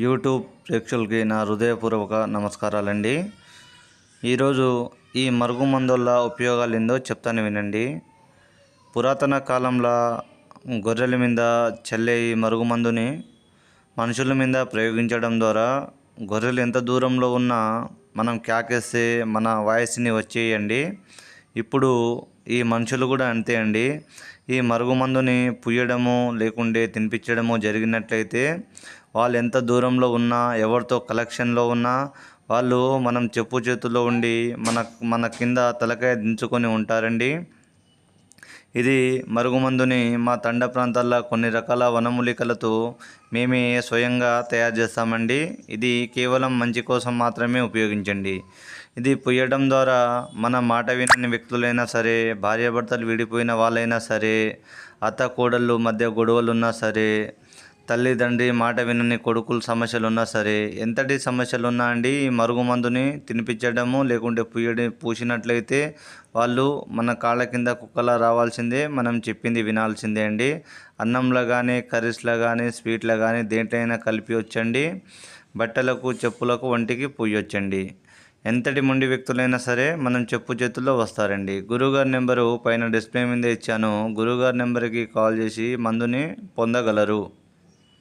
YouTube ప్రేక్షకులకి నా హృదయపూర్వక నమస్కారాలండి. ఈరోజు ఈ మరుగుమందుల ఉపయోగాలు ఏందో చెప్తాను వినండి. పురాతన కాలంలో గొర్రెల మీద చల్లే ఈ మరుగుమందుని మనుషుల మీద ప్రయోగించడం ద్వారా గొర్రెలు ఎంత దూరంలో ఉన్నా మనం కేకేస్తే మన వాయిస్ని వచ్చేయండి. ఇప్పుడు ఈ మనుషులు కూడా అంతే అండి. ఈ మరుగుమందుని పుయ్యడము లేకుంటే తినిపించడము జరిగినట్లయితే వాళ్ళు ఎంత దూరంలో ఉన్నా, ఎవరితో కలెక్షన్లో ఉన్నా వాళ్ళు మనం చెప్పు చేతుల్లో ఉండి మన కింద తలకాయ దించుకొని ఉంటారండి. ఇది మరుగుమందుని మా తండ ప్రాంతాల్లో కొన్ని రకాల వనమూలికలతో మేమే స్వయంగా తయారు చేస్తామండి. ఇది కేవలం మంచి కోసం మాత్రమే ఉపయోగించండి. ఇది పొయ్యడం ద్వారా మన మాట వినని వ్యక్తులైనా సరే, భార్యాభర్తలు విడిపోయిన వాళ్ళైనా సరే, అత్త కోడళ్ళు మధ్య గొడవలు ఉన్నా సరే, తల్లిదండ్రి మాట వినని కొడుకుల సమస్యలు ఉన్నా సరే, ఎంతటి సమస్యలు ఉన్నా అండి ఈ మరుగుమందుని తినిపించడము లేకుంటే పూసినట్లయితే వాళ్ళు మన కాళ్ళ కింద కుక్కలా రావాల్సిందే, మనం చెప్పింది వినాల్సిందే అండి. అన్నంలో కానీ, కర్రీస్లో కానీ, స్వీట్లో కానీ దేంట్లైనా కలిపి వచ్చండి. బట్టలకు, చెప్పులకు, వంటికి పూయొచ్చండి. ఎంతటి మొండి వ్యక్తులైనా సరే మనం చెప్పు చేతుల్లో వస్తారండి. గురువుగారి నెంబరు పైన డిస్ప్లే మీద ఇచ్చాను. గురువుగారి నెంబర్కి కాల్ చేసి మందుని పొందగలరు.